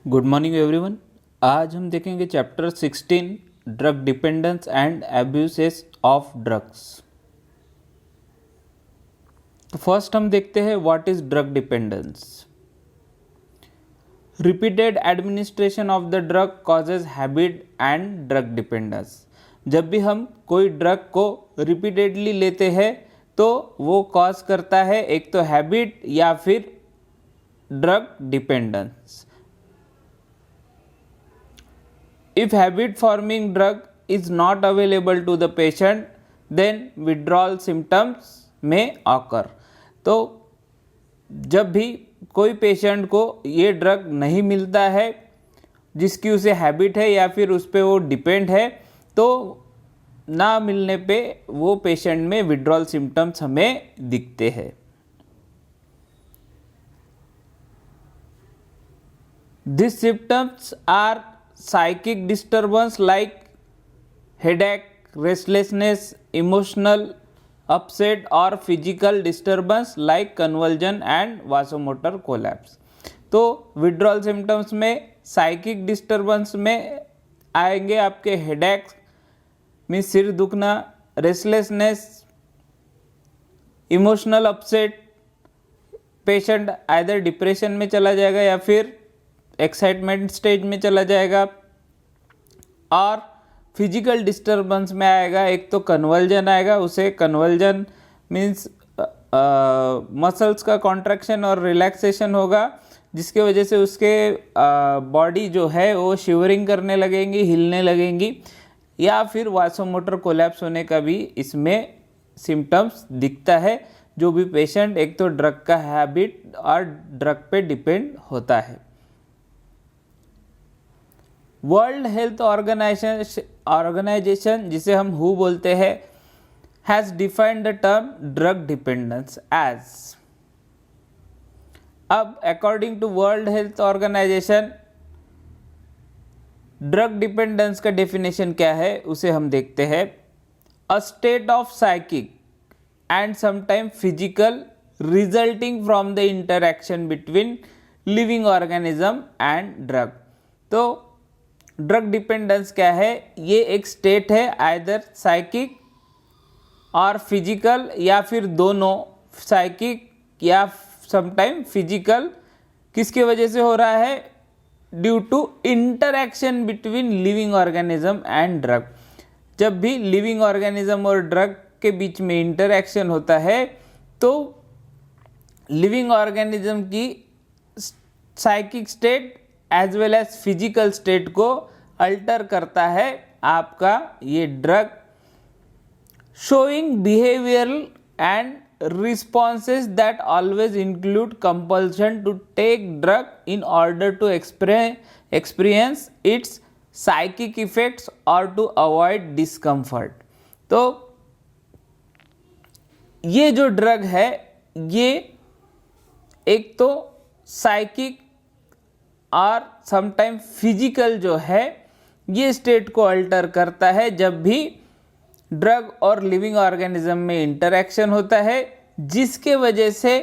Good morning everyone. आज हम देखेंगे chapter 16 drug dependence and abuses of drugs. तो फर्स्ट हम देखते हैं what is drug dependence. Repeated administration of the drug causes habit and drug dependence. जब भी हम कोई ड्रग को रिपीटेडली लेते हैं तो वो कॉज करता है एक तो हैबिट या फिर drug dependence. If habit forming drug is not available to the patient, then withdrawal symptoms may occur। तो जब भी कोई पेशेंट को ये ड्रग नहीं मिलता है जिसकी उसे हैबिट है या फिर उस पर वो डिपेंड है, तो ना मिलने पे वो पेशेंट में विड्रॉल सिम्टम्स हमें दिखते हैं। These symptoms are psychic disturbance like headache, restlessness, emotional upset or physical disturbance like convulsion and vasomotor collapse। तो विड्रॉल सिम्टम्स में साइकिक डिस्टर्बेंस में आएंगे आपके हेडेक मीन्स सिर दुखना, restlessness, emotional upset, patient either depression में चला जाएगा या फिर एक्साइटमेंट स्टेज में चला जाएगा, और फिजिकल डिस्टर्बेंस में आएगा एक तो कन्वर्जन आएगा। उसे कन्वर्जन मीन्स मसल्स का कॉन्ट्रैक्शन और रिलैक्सेशन होगा जिसके वजह से उसके बॉडी जो है वो शिवरिंग करने लगेंगी, हिलने लगेंगी, या फिर वासोमोटर कोलैप्स होने का भी इसमें सिम्टम्स दिखता है। जो भी पेशेंट एक तो ड्रग का हैबिट और ड्रग पे डिपेंड होता है। वर्ल्ड हेल्थ ऑर्गेनाइजेशन जिसे हम हु बोलते हैं has defined the term drug dependence as. अब according to World Health Organization drug dependence का डेफिनेशन क्या है उसे हम देखते हैं। A state of psychic and sometime physical resulting from the interaction between living organism and drug. तो drug dependence क्या है? ये एक स्टेट है आइदर साइकिक और फिजिकल या फिर दोनों, साइकिक या समटाइम फिजिकल। किसके वजह से हो रहा है? Due to interaction between living organism and drug. जब भी लिविंग ऑर्गेनिज्म और ड्रग के बीच में इंटरैक्शन होता है तो लिविंग ऑर्गेनिज्म की psychic state as well as physical state को अल्टर करता है आपका ये drug, showing behavioural and responses that always include compulsion to take drug in order to experience its psychic effects or to avoid discomfort। तो ये जो drug है ये एक तो साइकिक और समटाइम फिजिकल जो है ये स्टेट को अल्टर करता है जब भी ड्रग और लिविंग ऑर्गेनिज्म में इंटरैक्शन होता है, जिसके वजह से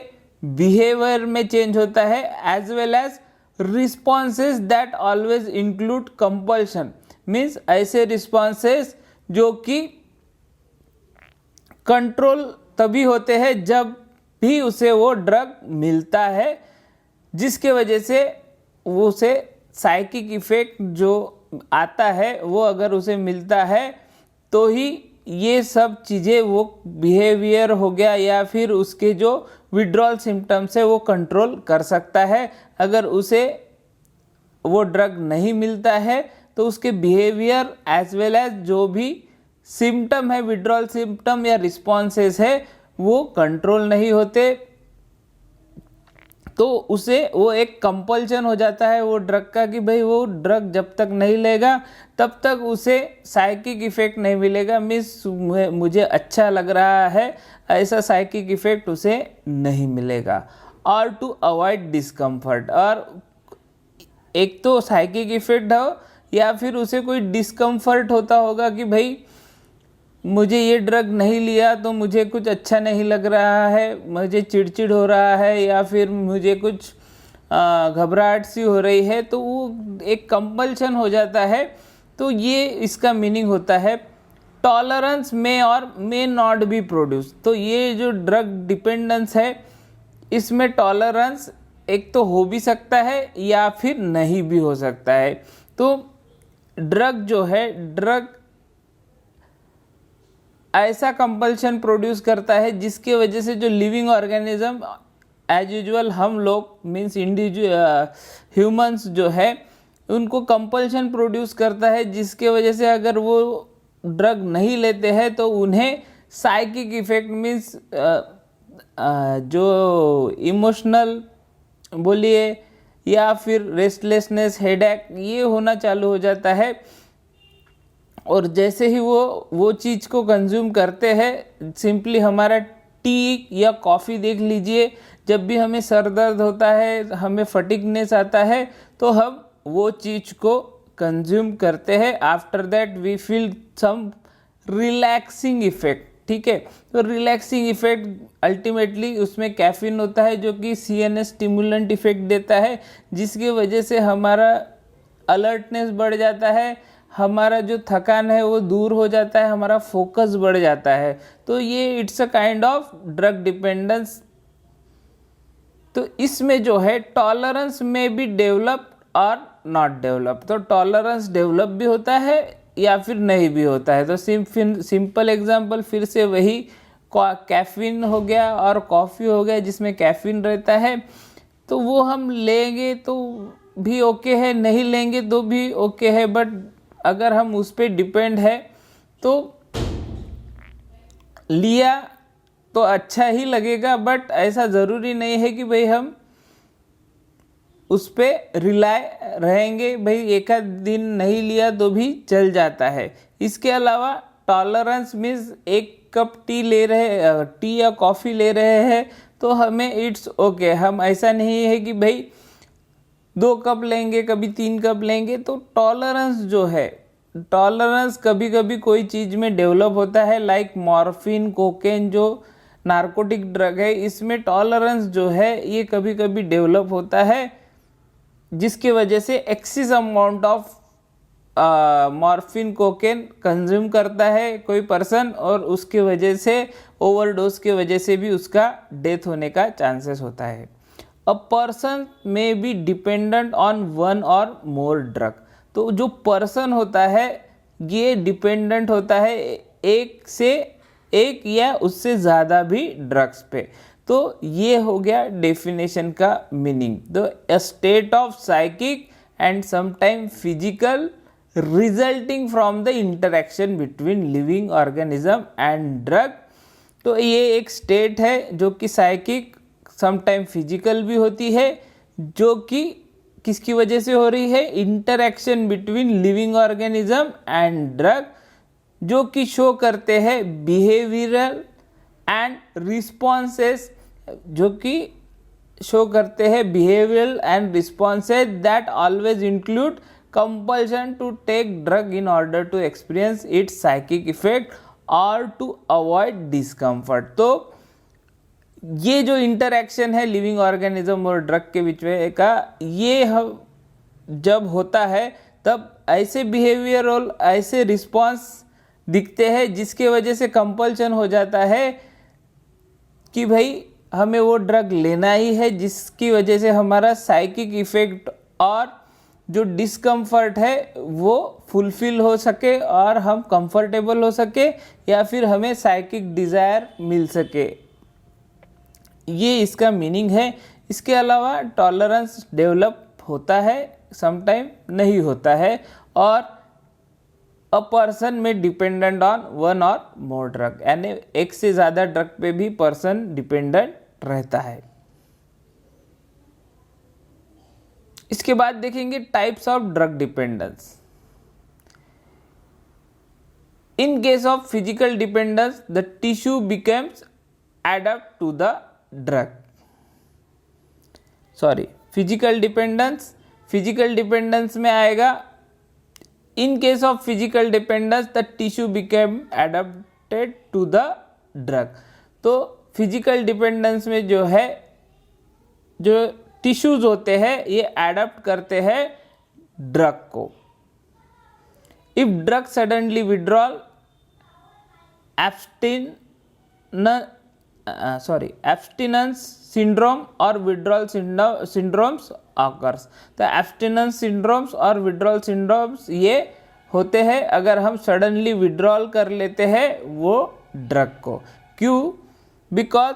बिहेवियर में चेंज होता है as well as responses that always include compulsion. Means ऐसे रिस्पॉन्सेज जो कि कंट्रोल तभी होते हैं जब भी उसे वो ड्रग मिलता है, जिसके वजह से वो उसे साइकिक इफेक्ट जो आता है वो अगर उसे मिलता है तो ही ये सब चीज़ें वो बिहेवियर हो गया या फिर उसके जो विड्रॉल सिम्टम्स है वो कंट्रोल कर सकता है। अगर उसे वो ड्रग नहीं मिलता है तो उसके बिहेवियर एज वेल एज जो भी सिम्टम है, विड्रॉल सिम्टम या रिस्पॉन्सेस है, वो कंट्रोल नहीं होते, तो उसे वो एक कंपल्शन हो जाता है वो ड्रग का कि भाई वो ड्रग जब तक नहीं लेगा तब तक उसे साइकिक इफेक्ट नहीं मिलेगा। मीन्स मुझे अच्छा लग रहा है ऐसा साइकिक इफेक्ट उसे नहीं मिलेगा। और टू अवॉइड डिस्कम्फर्ट, और एक तो साइकिक इफेक्ट हो या फिर उसे कोई डिस्कम्फर्ट होता होगा कि भाई मुझे ये ड्रग नहीं लिया तो मुझे कुछ अच्छा नहीं लग रहा है, मुझे चिड़चिड़ हो रहा है या फिर मुझे कुछ घबराहट सी हो रही है, तो वो एक कंपल्शन हो जाता है। तो ये इसका मीनिंग होता है टॉलरेंस मे और मे नॉट बी प्रोड्यूस। तो ये जो ड्रग डिपेंडेंस है, इसमें टॉलरेंस एक तो हो भी सकता है या फिर नहीं भी हो सकता है। तो ड्रग जो है, ड्रग ऐसा कंपल्शन प्रोड्यूस करता है जिसके वजह से जो लिविंग ऑर्गेनिज्म एज यूजुअल हम लोग मीन्स इंडिविजुअल ह्यूमंस जो है उनको कंपल्शन प्रोड्यूस करता है, जिसके वजह से अगर वो ड्रग नहीं लेते हैं तो उन्हें साइकिक इफेक्ट मीन्स जो इमोशनल बोलिए या फिर रेस्टलेसनेस, हेडेक, ये होना चालू हो जाता है। और जैसे ही वो चीज़ को कंज्यूम करते हैं, सिंपली हमारा टी या कॉफ़ी देख लीजिए, जब भी हमें सर दर्द होता है, हमें फटीगनेस आता है, तो हम वो चीज़ को कंज्यूम करते हैं। After that we feel some relaxing effect. ठीक है, तो रिलैक्सिंग इफेक्ट अल्टीमेटली उसमें कैफीन होता है जो कि CNS स्टिमुलेंट इफेक्ट देता है, जिसकी वजह से हमारा अलर्टनेस बढ़ जाता है, हमारा जो थकान है वो दूर हो जाता है, हमारा फोकस बढ़ जाता है। तो ये it's a kind of drug dependence. तो इसमें जो है टॉलरेंस में भी डेवलप और नॉट डेवलप। तो टॉलरेंस डेवलप भी होता है या फिर नहीं भी होता है। तो सिंपल एग्जांपल फिर से वही कैफीन हो गया और कॉफ़ी हो गया जिसमें कैफीन रहता है, तो वो हम लेंगे तो भी ओके है, नहीं लेंगे तो भी ओके है, बट अगर हम उस पर डिपेंड है तो लिया तो अच्छा ही लगेगा, बट ऐसा ज़रूरी नहीं है कि भाई हम उस पर रिलाय रहेंगे। भाई एक आध दिन नहीं लिया तो भी चल जाता है। इसके अलावा टॉलरेंस मीन्स एक कप टी या कॉफ़ी ले रहे हैं तो हमें इट्स ओके। हम ऐसा नहीं है कि भाई 2 कप लेंगे, कभी 3 कप लेंगे। तो टॉलरेंस जो है, टॉलरेंस कभी कभी कोई चीज़ में डेवलप होता है, लाइक मॉर्फिन, कोकेन जो नार्कोटिक ड्रग है, इसमें टॉलरेंस जो है ये कभी कभी डेवलप होता है, जिसकी वजह से excess amount of morphine, cocaine consume करता है कोई पर्सन, और उसके वजह से ओवरडोज के वजह से भी उसका डेथ होने का चांसेस होता है। A person may be dependent on 1 और मोर ड्रग। तो जो पर्सन होता है ये डिपेंडेंट होता है एक या उससे ज़्यादा भी ड्रग्स पे। तो ये हो गया डेफिनेशन का मीनिंग। तो अ state of psychic and sometime physical resulting from the interaction between living organism and drug. तो ये एक स्टेट है जो कि साइकिक समटाइम फिजिकल भी होती है, जो कि किसकी वजह से हो रही है, interaction between living organism and drug, जो कि शो करते हैं बिहेवियरल एंड रिस्पॉन्सेस, जो कि शो करते हैं behavioural and responses that always include compulsion to take drug in order to experience its psychic effect और टू अवॉइड डिस्कम्फर्ट। तो ये जो इंटरेक्शन है लिविंग ऑर्गेनिज्म और ड्रग के बीच में का, ये जब होता है तब ऐसे बिहेवियर और ऐसे रिस्पॉन्स दिखते हैं जिसके वजह से कंपल्शन हो जाता है कि भाई हमें वो ड्रग लेना ही है, जिसकी वजह से हमारा साइकिक इफेक्ट और जो डिस्कम्फर्ट है वो फुलफिल हो सके और हम कंफर्टेबल हो सके, या फिर हमें साइकिक डिज़ायर मिल सके। ये इसका मीनिंग है। इसके अलावा टॉलरेंस डेवलप होता है, समटाइम नहीं होता है, और अ पर्सन में डिपेंडेंट ऑन 1 और मोर ड्रग, यानी एक से ज़्यादा ड्रग पे भी पर्सन डिपेंडेंट रहता है। इसके बाद देखेंगे types of drug dependence. In case of physical dependence the tissue becomes adapt to the drug. Physical dependence में आएगा, in case of physical dependence the tissue became adapted to the drug. तो physical dependence में जो है, जो tissues होते हैं ये एडप्ट करते हैं ड्रग को। If drug suddenly withdrawal abstinence syndrome और विड्रॉल सिंड्रोम्स ऑकर्स। तो एब्स्टिनेंस सिंड्रोम्स और विड्रॉल सिंड्रोम्स ये होते हैं अगर हम सडनली विड्रॉल कर लेते हैं वो ड्रग को। क्यों? बिकॉज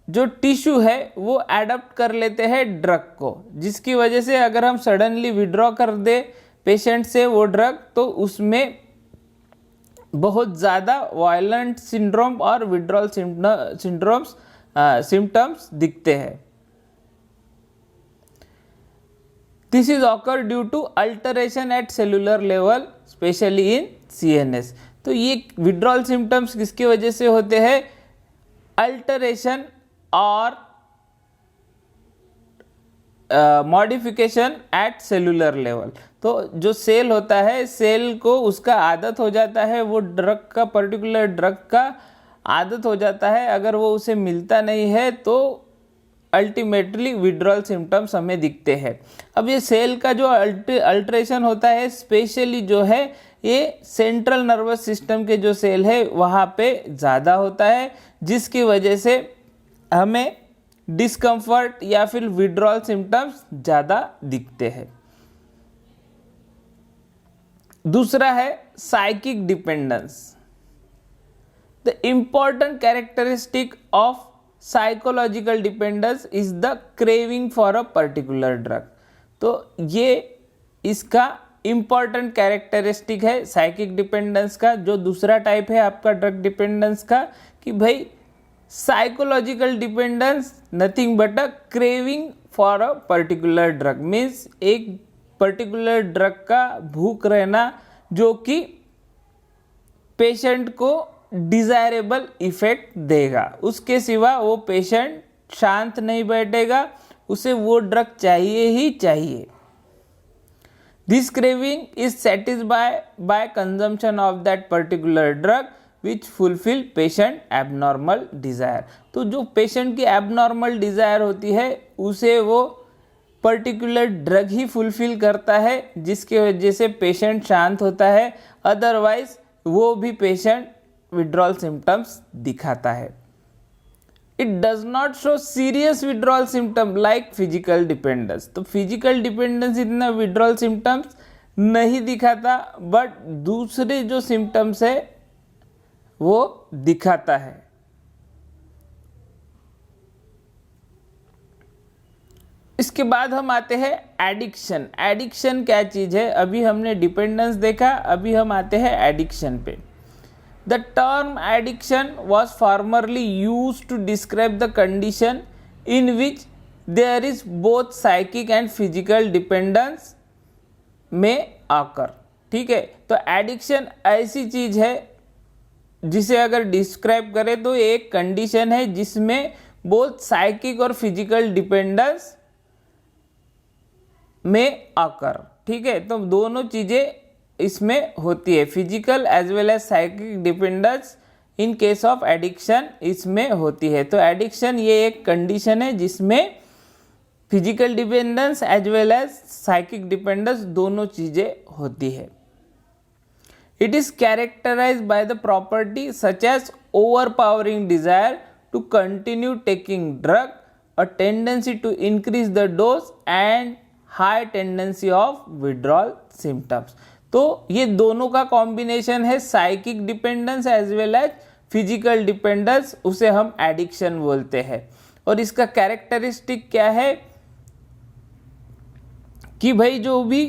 जो टिश्यू है वो एडप्ट कर लेते हैं ड्रग को, जिसकी वजह से अगर हम सडनली विड्रॉ कर दे पेशेंट से वो ड्रग तो उसमें बहुत ज़्यादा वायलेंट सिंड्रोम और विड्रॉल सिम्टम्स दिखते हैं। This is occur due to alteration at cellular level specially in CNS। तो ये विड्रॉल सिम्टम्स किसकी वजह से होते हैं? अल्टरेशन और मॉडिफिकेशन एट सेलुलर लेवल। तो जो सेल होता है, सेल को उसका आदत हो जाता है वो ड्रग का, पर्टिकुलर ड्रग का आदत हो जाता है, अगर वो उसे मिलता नहीं है तो अल्टीमेटली विड्रॉल सिम्टम्स हमें दिखते हैं। अब ये सेल का जो अल्ट्रेशन होता है स्पेशली जो है ये सेंट्रल नर्वस सिस्टम के जो सेल है वहाँ पे ज़्यादा होता है, जिसकी वजह से हमें डिस्कम्फर्ट या फिर विड्रॉल सिम्टम्स ज़्यादा दिखते हैं। दूसरा है psychic dependence. The important characteristic of psychological dependence is the craving for a particular drug. तो ये इसका इम्पॉर्टेंट कैरेक्टरिस्टिक है साइकिक डिपेंडेंस का। जो दूसरा टाइप है आपका ड्रग डिपेंडेंस का कि भाई psychological dependence nothing but a craving for a particular drug, means एक पर्टिकुलर ड्रग का भूख रहना जो कि पेशेंट को डिजायरेबल इफेक्ट देगा, उसके सिवा वो पेशेंट शांत नहीं बैठेगा, उसे वो ड्रग चाहिए ही चाहिए। This craving is satisfied by consumption of that particular drug which fulfil patient abnormal desire. तो जो पेशेंट की एबनॉर्मल डिज़ायर होती है उसे वो पर्टिकुलर ड्रग ही फुलफिल करता है, जिसकी वजह से पेशेंट शांत होता है, अदरवाइज वो भी पेशेंट विड्रॉल सिम्टम्स दिखाता है। It does not show serious withdrawal symptom like physical dependence. तो फिजिकल डिपेंडेंस इतना विड्रॉल सिम्टम्स नहीं दिखाता, बट दूसरे जो सिम्टम्स है वो दिखाता है। इसके बाद हम आते हैं एडिक्शन। एडिक्शन क्या चीज़ है? अभी हमने डिपेंडेंस देखा, अभी हम आते हैं एडिक्शन पे। The term addiction was formerly use to describe the condition in which there is both psychic and physical dependence में आकर। ठीक है, तो एडिक्शन ऐसी चीज है जिसे अगर डिस्क्राइब करें तो एक कंडीशन है जिसमें बोथ साइकिक और फिजिकल डिपेंडेंस में आकर। ठीक है, तो दोनों चीजें इसमें होती है, physical as well as psychic dependence in case of addiction इसमें होती है। तो एडिक्शन ये एक कंडीशन है जिसमें physical dependence as well as psychic dependence दोनों चीजें होती है। It is characterised by the property such as overpowering desire to continue taking drug, a tendency to increase the dose and high tendency of withdrawal symptoms. तो ये दोनों का combination है psychic dependence as well as physical dependence, उसे हम addiction बोलते हैं। और इसका कैरेक्टरिस्टिक क्या है कि भाई जो भी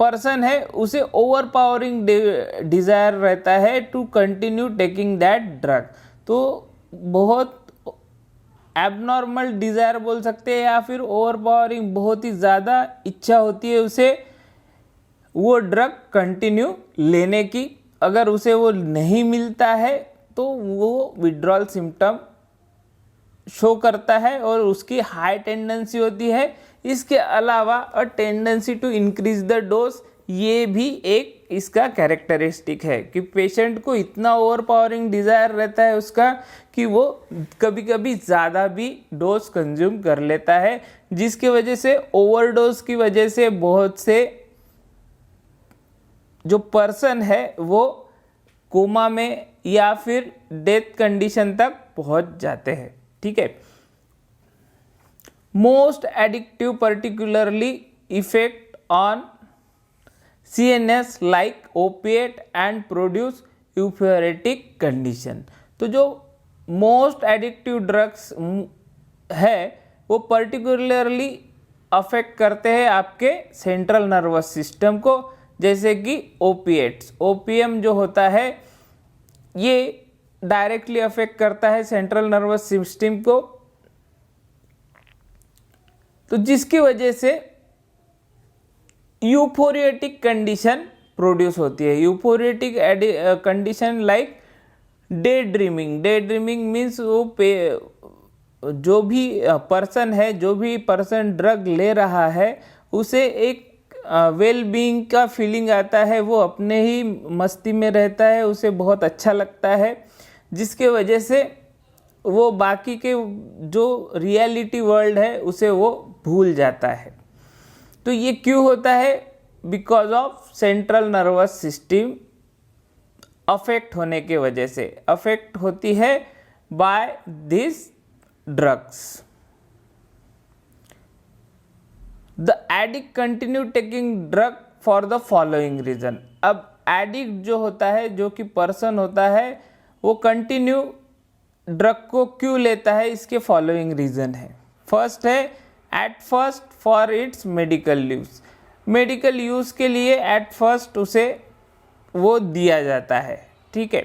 पर्सन है उसे ओवरपावरिंग डिजायर रहता है to continue taking that drug. तो बहुत एबनॉर्मल डिजायर बोल सकते हैं या फिर ओवरपावरिंग, बहुत ही ज़्यादा इच्छा होती है उसे वो ड्रग कंटिन्यू लेने की। अगर उसे वो नहीं मिलता है तो वो विड्रॉल सिम्टम शो करता है और उसकी हाई टेंडेंसी होती है। इसके अलावा a tendency to increase the dose, ये भी एक इसका कैरेक्टरिस्टिक है कि पेशेंट को इतना ओवर पावरिंग डिज़ायर रहता है उसका कि वो कभी कभी ज़्यादा भी डोज कंज्यूम कर लेता है, जिसकी वजह से ओवरडोज की वजह से बहुत से जो पर्सन है वो कोमा में या फिर डेथ कंडीशन तक पहुंच जाते हैं। ठीक है। Most addictive particularly effect on CNS like opiate and produce euphoric condition. तो जो मोस्ट एडिक्टिव ड्रग्स है वो पर्टिकुलरली अफेक्ट करते हैं आपके सेंट्रल नर्वस सिस्टम को, जैसे कि ओपिएट्स। ओपीएम जो होता है ये डायरेक्टली अफेक्ट करता है सेंट्रल नर्वस सिस्टम को, तो जिसकी वजह से यूफोरिएटिक कंडीशन प्रोड्यूस होती है। Euphoric condition like daydreaming. Daydreaming means वो जो भी पर्सन है, जो भी पर्सन ड्रग ले रहा है उसे एक वेल बीइंग का फीलिंग आता है, वो अपने ही मस्ती में रहता है, उसे बहुत अच्छा लगता है, जिसके वजह से वो बाकी के जो रियलिटी वर्ल्ड है उसे वो भूल जाता है। तो ये क्यों होता है? Because of central nervous system affect होने के वजह से अफेक्ट होती है by this drugs. The addict continue taking drug for the following reason. अब एडिक्ट जो होता है, जो कि पर्सन होता है, वो कंटिन्यू ड्रग को क्यों लेता है, इसके फॉलोइंग रीजन है। फर्स्ट है at first for its medical use. Medical use के लिए एट फर्स्ट उसे वो दिया जाता है। ठीक है।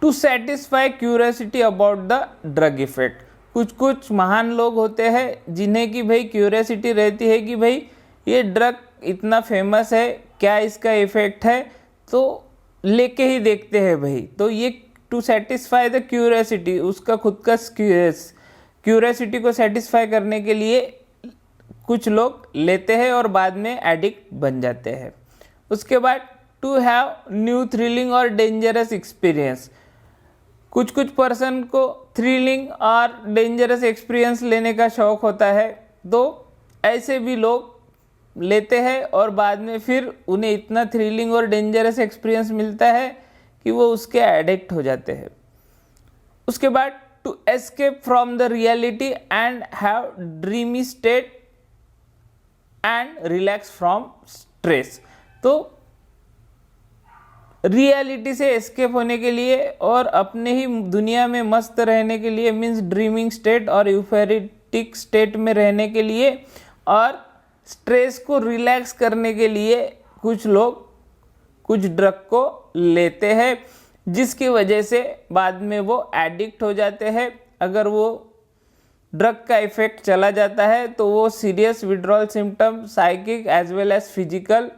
To satisfy curiosity about the drug effect. कुछ कुछ महान लोग होते हैं जिन्हें कि भाई क्यूरियोसिटी रहती है कि भाई ये ड्रग इतना फेमस है, क्या इसका इफेक्ट है, तो लेके ही देखते हैं भाई। तो ये टू सेटिस्फाई द क्यूरियोसिटी, उसका खुद का क्यूरियोसिटी को सेटिस्फाई करने के लिए कुछ लोग लेते हैं और बाद में एडिक्ट बन जाते हैं। उसके बाद टू हैव न्यू थ्रिलिंग और डेंजरस एक्सपीरियंस। कुछ कुछ पर्सन को थ्रिलिंग और डेंजरस एक्सपीरियंस लेने का शौक होता है, तो ऐसे भी लोग लेते हैं और बाद में फिर उन्हें इतना थ्रिलिंग और डेंजरस एक्सपीरियंस मिलता है कि वो उसके एडिक्ट हो जाते हैं। उसके बाद to escape from the reality and have dreamy state and relax from stress. तो रियलिटी से एस्केप होने के लिए और अपने ही दुनिया में मस्त रहने के लिए, मीन्स ड्रीमिंग स्टेट और यूफोरिटिक स्टेट में रहने के लिए और स्ट्रेस को रिलैक्स करने के लिए कुछ लोग कुछ ड्रग को लेते हैं, जिसकी वजह से बाद में वो एडिक्ट हो जाते हैं। अगर वो ड्रग का इफेक्ट चला जाता है तो वो serious withdrawal symptom, psychic as well as physical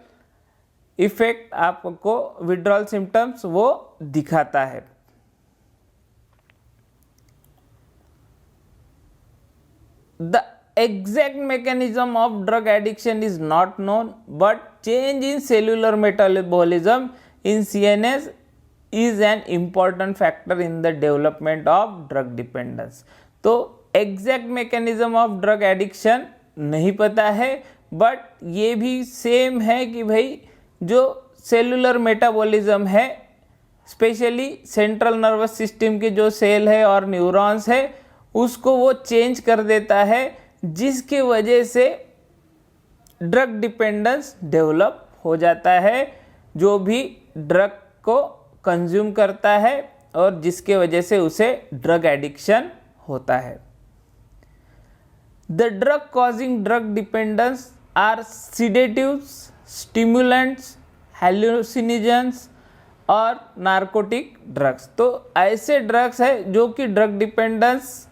effect आपको विड्रॉल सिम्टम्स वो दिखाता है। The exact mechanism of drug addiction is not known, but change in cellular metabolism in CNS is an important factor in the development of drug dependence. तो exact mechanism of drug addiction नहीं पता है, but ये भी same है कि भाई जो सेलुलर मेटाबॉलिज्म है, स्पेशली सेंट्रल नर्वस सिस्टम के जो सेल है और न्यूरॉन्स है, उसको वो चेंज कर देता है, जिसकी वजह से ड्रग डिपेंडेंस डेवलप हो जाता है जो भी ड्रग को कंज्यूम करता है, और जिसके वजह से उसे ड्रग एडिक्शन होता है। The drug causing drug dependence are sedatives, stimulants, hallucinogens और नार्कोटिक ड्रग्स। तो ऐसे ड्रग्स है जो कि ड्रग डिपेंडेंस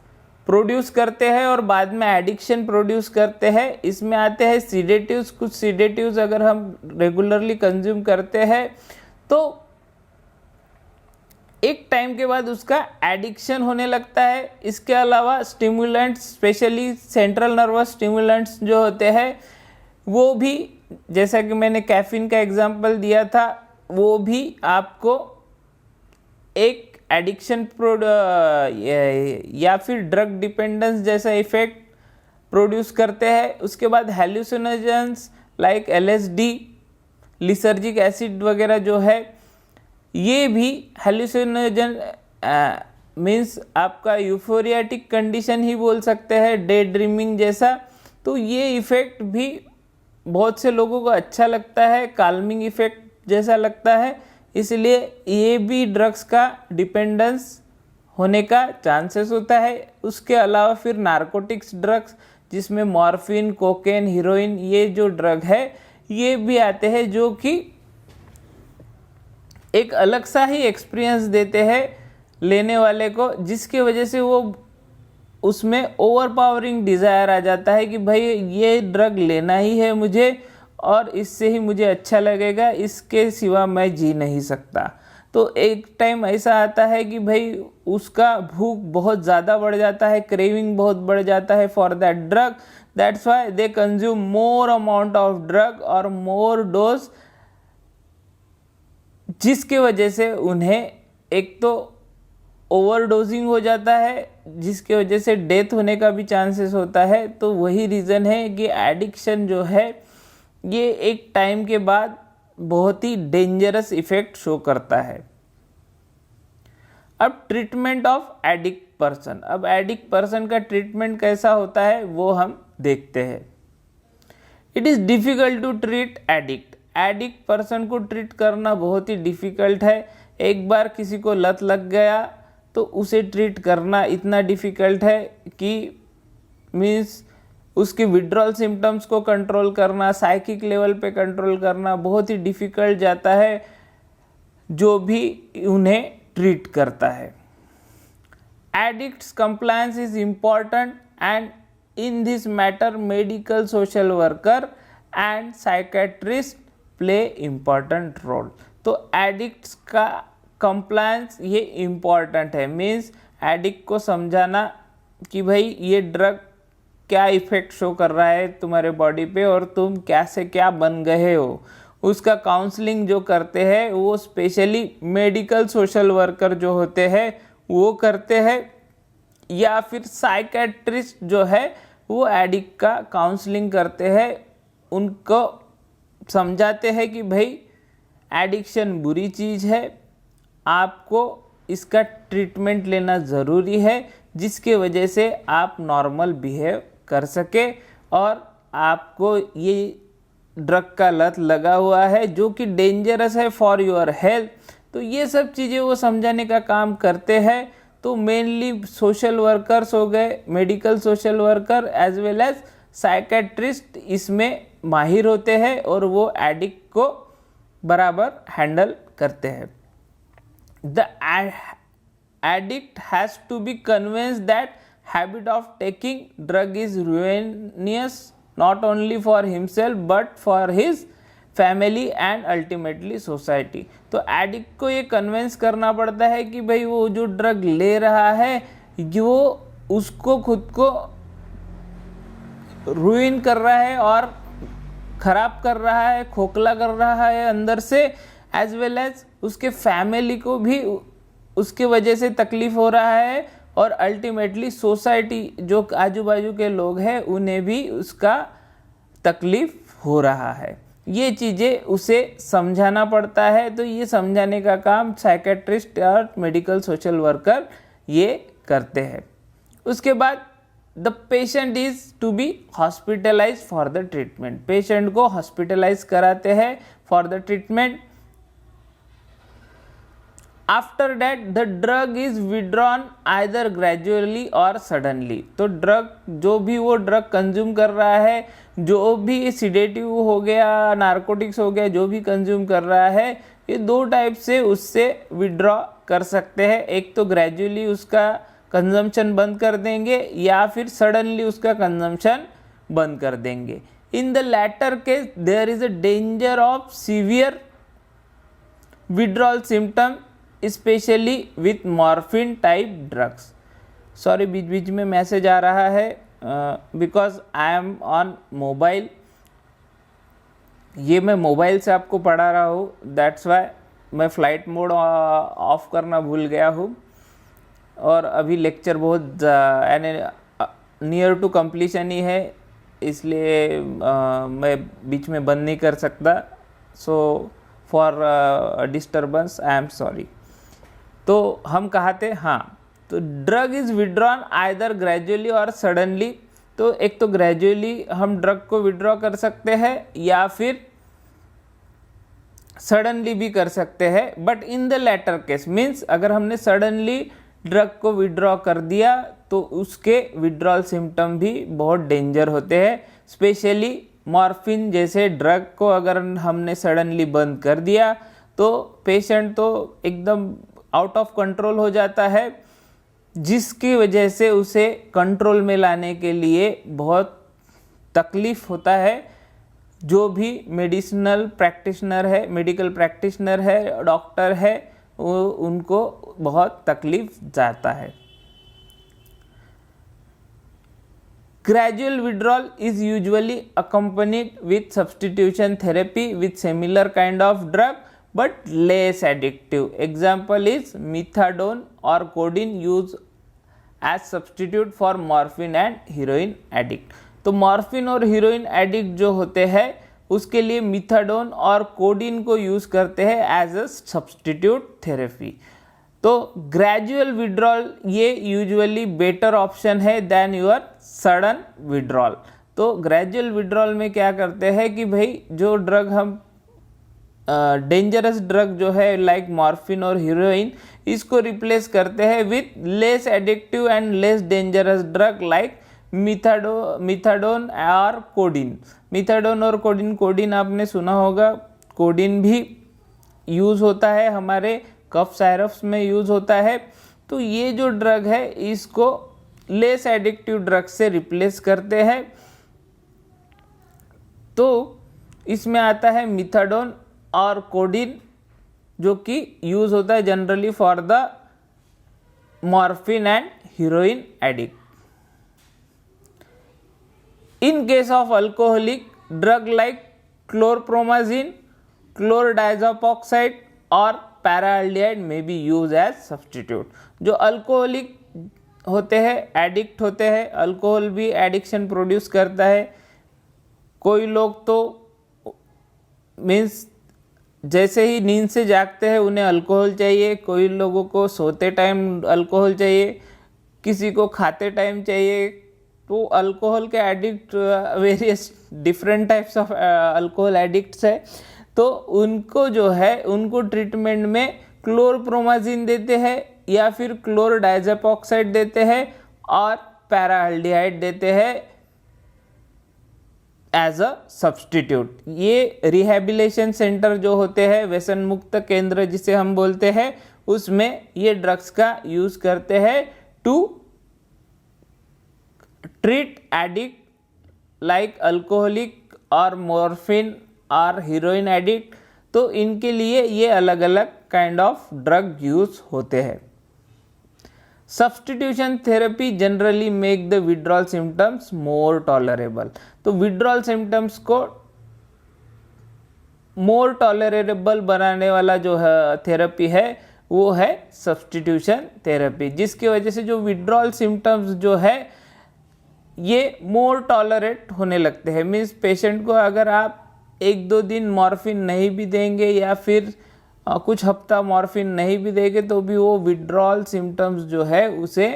प्रोड्यूस करते हैं और बाद में एडिक्शन प्रोड्यूस करते हैं। इसमें आते हैं सीडेटिव्स। कुछ सीडेटिव्स अगर हम रेगुलरली कंज्यूम करते हैं तो एक टाइम के बाद उसका एडिक्शन होने लगता है। इसके अलावा stimulants, specially central nervous stimulants जो होते हैं, वो भी जैसा कि मैंने कैफीन का एग्जांपल दिया था, वो भी आपको एक एडिक्शन या फिर ड्रग डिपेंडेंस जैसा इफेक्ट प्रोड्यूस करते हैं। उसके बाद हेलुसिनोजेंस लाइक LSD, लिसर्जिक एसिड वगैरह जो है, ये भी हेलुसिनोजन मीन्स आपका यूफोरियाटिक कंडीशन ही बोल सकते हैं, डे ड्रीमिंग जैसा। तो ये इफ़ेक्ट भी बहुत से लोगों को अच्छा लगता है, काल्मिंग इफ़ेक्ट जैसा लगता है, इसलिए ये भी ड्रग्स का डिपेंडेंस होने का चांसेस होता है। उसके अलावा फिर नारकोटिक्स ड्रग्स जिसमें मॉर्फिन, कोकेन, हीरोइन, ये जो ड्रग है ये भी आते हैं, जो कि एक अलग सा ही एक्सपीरियंस देते हैं लेने वाले को, जिसकी वजह से वो उसमें ओवरपावरिंग डिज़ायर आ जाता है कि भाई ये ड्रग लेना ही है मुझे और इससे ही मुझे अच्छा लगेगा, इसके सिवा मैं जी नहीं सकता। तो एक टाइम ऐसा आता है कि भाई उसका भूख बहुत ज़्यादा बढ़ जाता है, क्रेविंग बहुत बढ़ जाता है for that drug. That's why they consume more amount of drug और मोर डोज, जिसके वजह से उन्हें एक तो ओवरडोजिंग हो जाता है, जिसके वजह से डेथ होने का भी चांसेस होता है। तो वही रीज़न है कि एडिक्शन जो है ये एक टाइम के बाद बहुत ही डेंजरस इफेक्ट शो करता है। अब ट्रीटमेंट ऑफ एडिक्ट पर्सन, अब एडिक्ट पर्सन का ट्रीटमेंट कैसा होता है वो हम देखते हैं। It is difficult to treat addict, addict person को ट्रीट करना बहुत ही डिफ़िकल्ट है। एक बार किसी को लत लग गया तो उसे ट्रीट करना इतना डिफ़िकल्ट है कि मीन्स उसके विड्रॉल सिम्टम्स को कंट्रोल करना, साइकिक लेवल पे कंट्रोल करना बहुत ही डिफ़िकल्ट जाता है जो भी उन्हें ट्रीट करता है। Addicts compliance is important and in this matter medical social worker and psychiatrist play important role. तो एडिक्ट्स का कंप्लायंस ये इम्पॉर्टेंट है, मीन्स एडिक्ट को समझाना कि भाई ये ड्रग क्या इफ़ेक्ट शो कर रहा है तुम्हारे बॉडी पे और तुम क्या से क्या बन गए हो। उसका काउंसलिंग जो करते हैं वो स्पेशली मेडिकल सोशल वर्कर जो होते हैं वो करते हैं, या फिर साइकेट्रिस्ट जो है वो एडिक्ट का काउंसलिंग करते हैं, उनको समझाते हैं कि भाई एडिक्शन बुरी चीज़ है, आपको इसका ट्रीटमेंट लेना ज़रूरी है, जिसके वजह से आप नॉर्मल बिहेव कर सके और आपको ये ड्रग का लत लगा हुआ है जो कि डेंजरस है फॉर योर हेल्थ। तो ये सब चीज़ें वो समझाने का काम करते हैं। तो मेनली सोशल वर्कर्स हो गए, medical social worker as well as psychiatrist इसमें माहिर होते हैं और वो एडिक्ट को बराबर हैंडल करते हैं। The addict has to be convinced that habit of taking drug is ruinous not only for himself but for his family and ultimately society। तो एडिक्ट को ये कन्विंस करना पड़ता है कि भाई वो जो ड्रग ले रहा है जो उसको खुद को रुइन कर रहा है और ख़राब कर रहा है, खोखला कर रहा है अंदर से, एज वेल एज उसके फैमिली को भी उसके वजह से तकलीफ़ हो रहा है और अल्टीमेटली सोसाइटी जो आजू बाजू के लोग हैं उन्हें भी उसका तकलीफ़ हो रहा है। ये चीज़ें उसे समझाना पड़ता है। तो ये समझाने का काम साइकेट्रिस्ट और मेडिकल सोशल वर्कर ये करते हैं। उसके बाद the patient is to be hospitalise for the treatment, patient को हॉस्पिटलाइज कराते हैं for the treatment. After that the drug is withdrawn either gradually और सडनली। तो ड्रग जो भी वो ड्रग कंज्यूम कर रहा है, जो भी सिडेटिव हो गया, नारकोटिक्स हो गया, जो भी कंज्यूम कर रहा है, ये दो टाइप से उससे विड्रॉ कर सकते हैं। एक तो ग्रेजुअली उसका कंजम्पशन बंद कर देंगे या फिर सडनली उसका कंजम्पशन बंद कर देंगे। In the latter case there is a danger of severe withdrawal symptom specially with morphine type drugs. Sorry बीच बीच में मैसेज आ रहा है because I am on mobile. ये मैं मोबाइल से आपको पढ़ा रहा हूँ, दैट्स वाई मैं फ़्लाइट मोड ऑफ करना भूल गया हूँ, और अभी लेक्चर बहुत नियर टू कंप्लीशन ही है, इसलिए मैं बीच में बंद नहीं कर सकता। So for disturbance I am sorry. तो हम कहा थे, हाँ, तो drug is withdrawn either gradually और सडनली। तो एक तो ग्रेजुअली हम ड्रग को विड्रॉ कर सकते हैं या फिर सडनली भी कर सकते हैं, but in the latter case means अगर हमने सडनली ड्रग को विड्रॉ कर दिया तो उसके विड्रॉल सिम्टम भी बहुत डेंजर होते हैं। स्पेशली मॉर्फिन जैसे ड्रग को अगर हमने सडनली बंद कर दिया तो पेशेंट तो एकदम आउट ऑफ कंट्रोल हो जाता है, जिसकी वजह से उसे कंट्रोल में लाने के लिए बहुत तकलीफ होता है। जो भी मेडिसिनल प्रैक्टिशनर है, मेडिकल प्रैक्टिशनर है, डॉक्टर है, वो उनको बहुत तकलीफ जाता है। Gradual withdrawal is usually accompanied with substitution therapy with similar kind of drug but less addictive. Example is methadone or codeine used as substitute for morphine and heroin addict. तो morphine और heroin addict जो होते हैं उसके लिए मिथाडोन और codeine को use करते हैं एज अ सब्सटीट्यूट थेरेपी। तो ग्रेजुअल विड्रॉल ये यूजुअली बेटर ऑप्शन है देन योर सडन विड्रॉल। तो ग्रेजुअल विड्रॉल में क्या करते हैं कि भाई जो ड्रग हम डेंजरस ड्रग जो है लाइक मॉर्फिन और हीरोइन, इसको रिप्लेस करते हैं with less addictive and less dangerous drug like methadone और कोडीन। मिथाडोन और कोडीन आपने सुना होगा, कोडीन भी यूज़ होता है, हमारे कफ सायरप्स में यूज़ होता है। तो ये जो ड्रग है इसको लेस एडिक्टिव ड्रग से रिप्लेस करते हैं। तो इसमें आता है मिथाडोन और कोडीन जो कि यूज़ होता है generally for the morphine and heroine addict. In case of alcoholic drug like chlorpromazine, chlordiazepoxide or paraldehyde may be used as substitute. जो अल्कोहलिक होते हैं, एडिक्ट होते हैं, अल्कोहल भी एडिक्शन प्रोड्यूस करता है। कोई लोग तो मीन्स जैसे ही नींद से जागते हैं उन्हें अल्कोहल चाहिए, कोई लोगों को सोते टाइम अल्कोहल चाहिए, किसी को खाते टाइम चाहिए। तो अल्कोहल के addict various different types of alcohol addicts है। तो उनको जो है उनको ट्रीटमेंट में क्लोरप्रोमाजिन देते हैं या फिर क्लोरडाइजेपॉक्साइड देते हैं और पैराल्डिहाइड देते हैं एज अ सब्सटीट्यूट। ये रिहेबिलिटेशन सेंटर जो होते हैं, व्यसन मुक्त केंद्र जिसे हम बोलते हैं, उसमें ये ड्रग्स का यूज़ करते हैं to treat addict like alcoholic और मॉर्फिन और हीरोइन एडिक्ट। तो इनके लिए ये अलग अलग काइंड ऑफ ड्रग यूज होते हैं। Substitution therapy generally make the withdrawal symptoms more tolerable. तो विड्रॉल सिम्टम्स को मोर टॉलरेबल बनाने वाला जो है थेरेपी है वो है सब्सटीट्यूशन थेरेपी, जिसकी वजह से जो विड्रॉल सिम्टम्स जो है ये मोर टॉलरेट होने लगते हैं। मीन्स पेशेंट को अगर आप 1-2 दिन मॉर्फिन नहीं भी देंगे या फिर कुछ हफ्ता मॉर्फिन नहीं भी देंगे तो भी वो विड्रॉल सिम्टम्स जो है उसे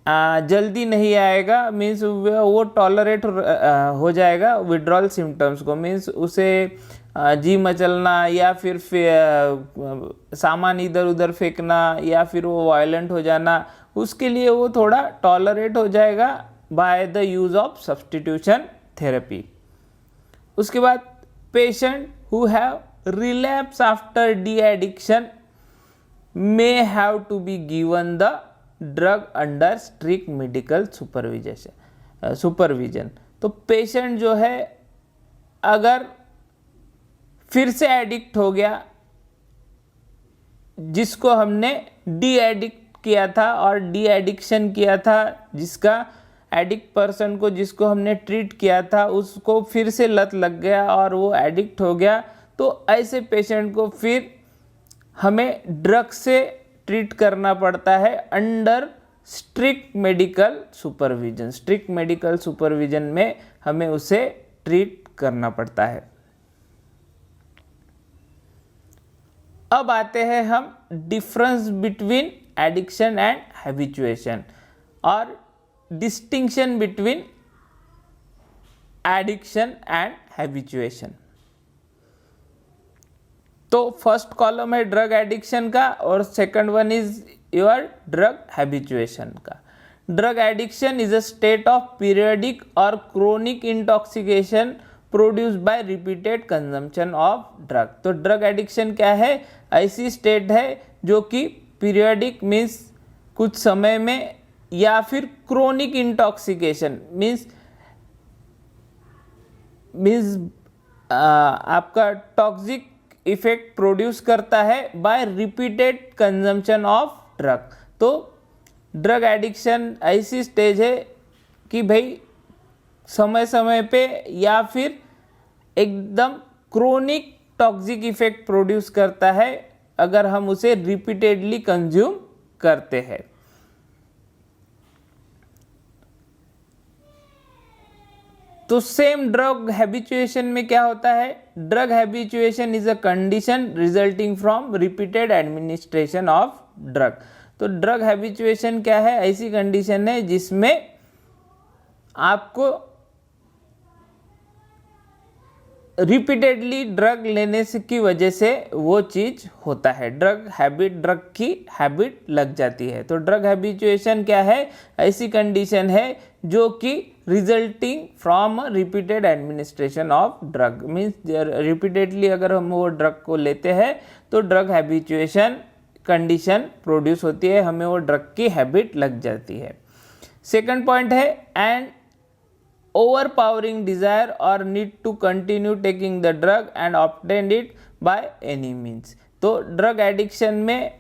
जल्दी नहीं आएगा। मीन्स वो टॉलरेट हो जाएगा विड्रॉल सिम्टम्स को। मीन्स उसे जी मचलना या फिर सामान इधर उधर फेंकना या फिर वो वायलेंट हो जाना, उसके लिए वो थोड़ा टॉलरेट हो जाएगा by the use of substitution therapy. उसके बाद patient who have relapse after de addiction may have to be given the drug under strict medical supervision. तो पेशेंट जो है अगर फिर से एडिक्ट हो गया, जिसको हमने डी एडिक्ट किया था और डी एडिक्शन किया था, जिसका एडिक्ट पर्सन को, जिसको हमने ट्रीट किया था, उसको फिर से लत लग गया और वो एडिक्ट हो गया, तो ऐसे पेशेंट को फिर हमें ड्रग से ट्रीट करना पड़ता है under strict medical supervision. Strict medical supervision में हमें उसे ट्रीट करना पड़ता है। अब आते हैं हम difference between addiction and habituation और distinction between addiction and habituation. तो फर्स्ट कॉलम है ड्रग एडिक्शन का और second one is your drug habituation का। Drug addiction is a state of periodic और chronic intoxication produced by repeated consumption of drug. तो drug addiction क्या है? ऐसी स्टेट है जो कि पीरियडिक मीन्स कुछ समय में, या फिर क्रोनिक इंटॉक्सिकेशन मीन्स आपका टॉक्सिक इफेक्ट प्रोड्यूस करता है bye repeated consumption of drug. तो ड्रग एडिक्शन ऐसी स्टेज है कि भाई समय समय पे या फिर एकदम क्रोनिक टॉक्सिक इफेक्ट प्रोड्यूस करता है अगर हम उसे रिपीटेडली कंज्यूम करते हैं। तो सेम ड्रग हैबिचुएशन में क्या होता है? Drug habituation is a condition resulting from repeated administration of drug. तो ड्रग हैबिचुएशन क्या है? ऐसी कंडीशन है जिसमें आपको रिपीटेडली ड्रग लेने से की वजह से वो चीज होता है, ड्रग हैबिट, ड्रग की हैबिट लग जाती है। तो ड्रग हैबिचुएशन क्या है? ऐसी कंडीशन है जो कि resulting from repeated administration of drug means repeatedly अगर हम वो ड्रग को लेते हैं तो ड्रग हैबिचुएशन कंडीशन प्रोड्यूस होती है, हमें वो ड्रग की हैबिट लग जाती है। सेकंड पॉइंट है and overpowering desire or need to continue taking the drug and obtain it by any means। तो ड्रग एडिक्शन में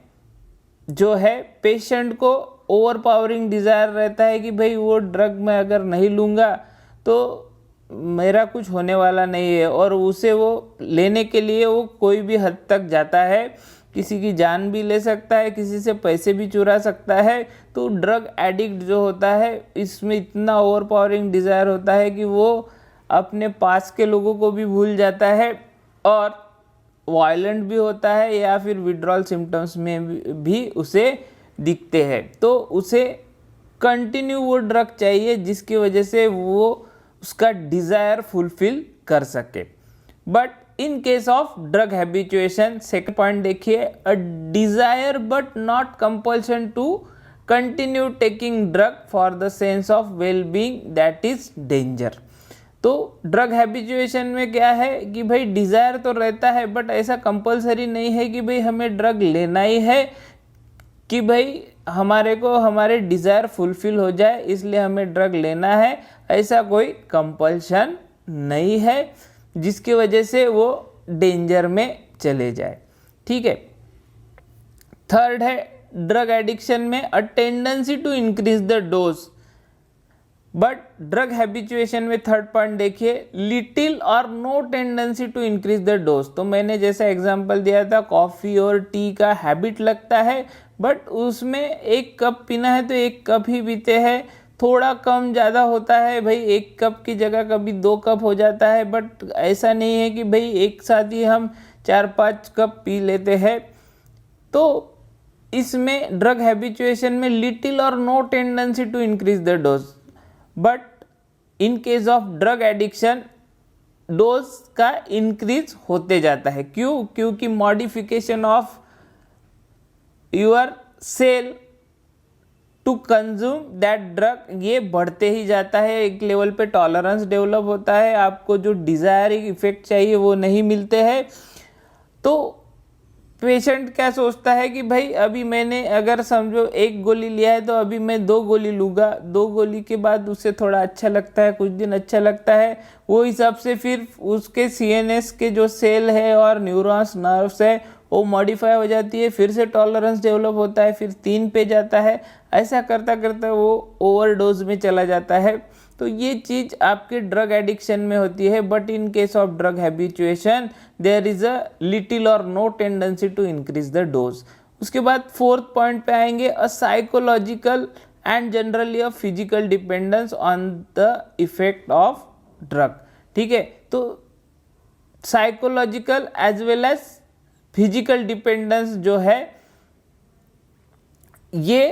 जो है पेशेंट को ओवरपावरिंग डिज़ायर रहता है कि भाई वो ड्रग मैं अगर नहीं लूँगा तो मेरा कुछ होने वाला नहीं है, और उसे वो लेने के लिए वो कोई भी हद तक जाता है, किसी की जान भी ले सकता है, किसी से पैसे भी चुरा सकता है। तो ड्रग एडिक्ट जो होता है इसमें इतना ओवरपावरिंग डिज़ायर होता है कि वो अपने पास के लोगों को भी भूल जाता है और वायलेंट भी होता है, या फिर विड्रॉल सिम्टम्स में भी उसे दिखते हैं। तो उसे कंटिन्यू वो ड्रग चाहिए जिसकी वजह से वो उसका डिज़ायर फुलफिल कर सके। But in case of drug habituation, second point देखिए, a desire but not compulsion to continue taking drug for the sense of well being that is danger. तो ड्रग हैबिचुएशन में क्या है कि भाई डिजायर तो रहता है बट ऐसा कंपलसरी नहीं है कि भाई हमें ड्रग लेना ही है कि भाई हमारे को हमारे डिजायर फुलफिल हो जाए इसलिए हमें ड्रग लेना है, ऐसा कोई कंपल्शन नहीं है जिसकी वजह से वो डेंजर में चले जाए। ठीक है। थर्ड है ड्रग एडिक्शन में a tendency to increase the dose, but drug habituation में थर्ड पॉइंट देखिए, लिटिल और no tendency to increase the dose. तो मैंने जैसा एग्जांपल दिया था कॉफ़ी और टी का हैबिट लगता है बट उसमें एक कप पीना है तो एक कप ही पीते हैं, थोड़ा कम ज़्यादा होता है भाई, एक कप की जगह कभी 2 कप हो जाता है, बट ऐसा नहीं है कि भाई एक साथ ही हम 4-5 कप पी लेते हैं। तो इसमें ड्रग हैबिचुएशन में लिटिल और no tendency to increase the dose, but in case of drug addiction dose का इंक्रीज होते जाता है। क्यों? क्योंकि modification of your cell to consume that drug ये बढ़ते ही जाता है, एक लेवल पे टॉलरेंस डेवलप होता है, आपको जो डिज़ायर इफेक्ट चाहिए वो नहीं मिलते हैं। तो पेशेंट क्या सोचता है कि भाई अभी मैंने अगर समझो 1 गोली लिया है तो अभी मैं 2 गोली लूँगा, 2 गोली के बाद उससे थोड़ा अच्छा लगता है, कुछ दिन अच्छा लगता है, वो हिसाब से फिर उसके CNS के जो सेल है और न्यूरॉन्स नर्व्स है वो मॉडिफाई हो जाती है, फिर से टॉलरेंस डेवलप होता है, फिर 3 पे जाता है, ऐसा करता करता वो ओवरडोज में चला जाता है। तो ये चीज़ आपके ड्रग एडिक्शन में होती है। But in case of drug habituation there is a little और no tendency to increase the dose. उसके बाद 4th पॉइंट पे आएंगे, a psychological and generally a physical dependence on the effect of drug. ठीक है, तो psychological as well as physical dependence जो है ये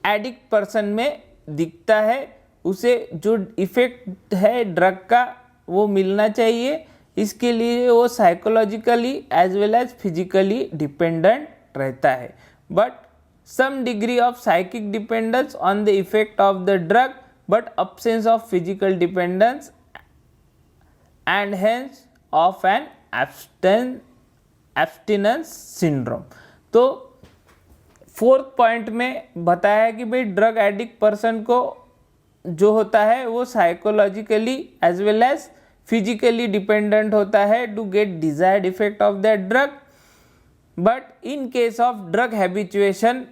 एडिक्ट पर्सन में दिखता है। उसे जो इफेक्ट है ड्रग का वो मिलना चाहिए, इसके लिए वो psychologically as well as physically dependent रहता है। But some degree of psychic dependence on the effect of the drug but absence of physical dependence and hence of an abstinence syndrome। तो 4th पॉइंट में बताया कि भाई drug addict person को जो होता है वो psychologically as well as physically dependent होता है to get desired effect of that drug. But in case of drug habituation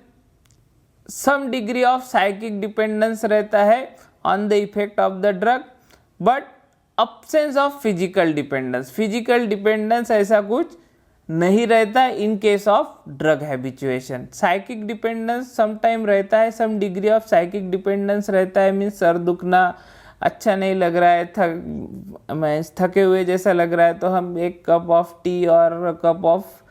some degree of psychic dependence रहता है on the effect of the drug but absence of physical dependence. Physical dependence ऐसा कुछ नहीं रहता in case of drug habituation. Psychic dependence some time रहता है, some degree of psychic dependence रहता है। मीन्स सर दुखना, अच्छा नहीं लग रहा है, थके हुए जैसा लग रहा है, तो हम एक कप ऑफ टी और कप ऑफ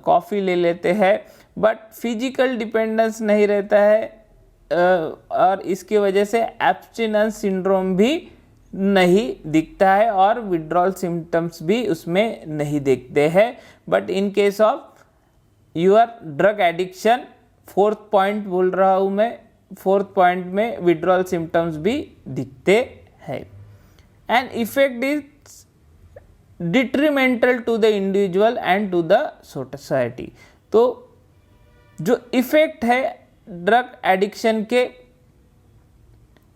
कॉफ़ी ले लेते हैं। बट फिजिकल डिपेंडेंस नहीं रहता है और इसकी वजह से एब्स्टिनेंस सिंड्रोम भी नहीं दिखता है और विड्रॉल सिम्टम्स भी उसमें नहीं दिखते हैं। But in case of your drug addiction 4th point बोल रहा हूँ मैं, 4th पॉइंट में विड्रॉल सिम्टम्स भी दिखते हैं। And effect is detrimental to the individual and to the society. तो जो इफेक्ट है ड्रग एडिक्शन के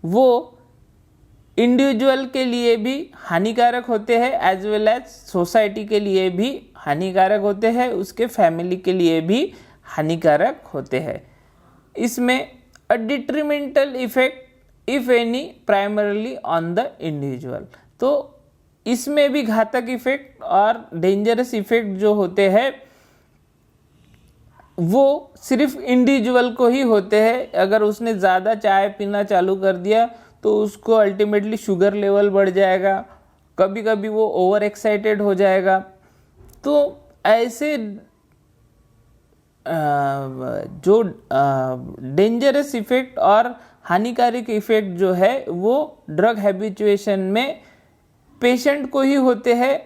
वो इंडिविजुअल के लिए भी हानिकारक होते हैं एज वेल एज सोसाइटी के लिए भी हानिकारक होते हैं, उसके फैमिली के लिए भी हानिकारक होते हैं। इसमें a detrimental effect if any primarily on the individual. तो इसमें भी घातक इफेक्ट और डेंजरस इफेक्ट जो होते हैं वो सिर्फ इंडिविजुअल को ही होते हैं। अगर उसने ज़्यादा चाय पीना चालू कर दिया तो उसको अल्टीमेटली शुगर लेवल बढ़ जाएगा, कभी कभी वो ओवर एक्साइटेड हो जाएगा। तो ऐसे जो डेंजरस इफेक्ट और हानिकारक इफेक्ट जो है वो ड्रग हैबिचुएशन में पेशेंट को ही होते हैं,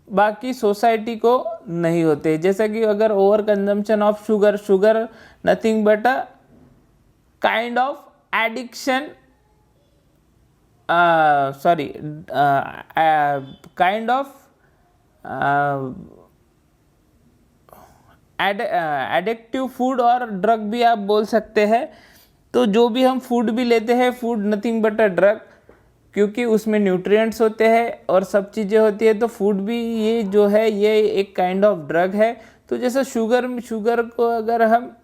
बाकी सोसाइटी को नहीं होते। जैसा कि अगर over consumption of sugar nothing but a kind of addiction, kind of addictive food और ड्रग भी आप बोल सकते हैं। तो जो भी हम फूड भी लेते हैं, food nothing but a drug, क्योंकि उसमें न्यूट्रिएंट्स होते हैं और सब चीज़ें होती है। तो फूड भी ये जो है ये एक काइंड ऑफ ड्रग है। तो जैसा शुगर को अगर हम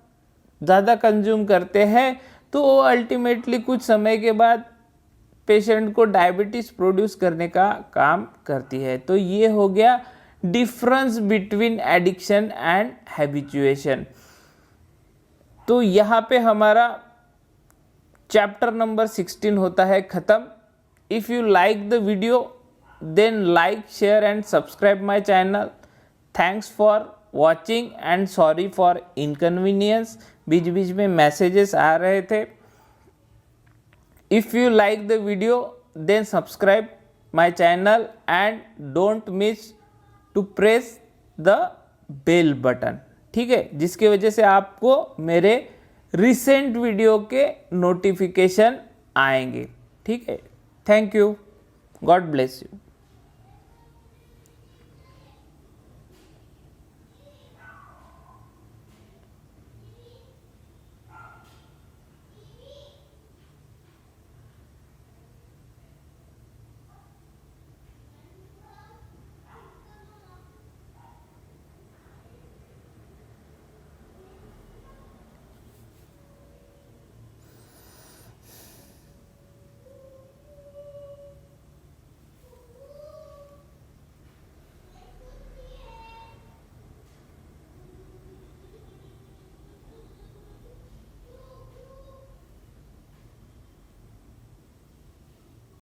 ज़्यादा कंज्यूम करते हैं तो वो अल्टीमेटली कुछ समय के बाद पेशेंट को डायबिटीज़ प्रोड्यूस करने का काम करती है। तो ये हो गया difference between addiction and habituation. तो यहाँ पे हमारा चैप्टर नंबर 16 होता है ख़त्म। If you like the video then like, share and subscribe my channel. Thanks for watching and sorry for inconvenience. बीच बीच में मैसेजेस आ रहे थे। If you like the video then subscribe my channel and don't miss to press the bell button। ठीक है, जिसकी वजह से आपको मेरे रिसेंट वीडियो के नोटिफिकेशन आएंगे। ठीक है, thank you, God bless you.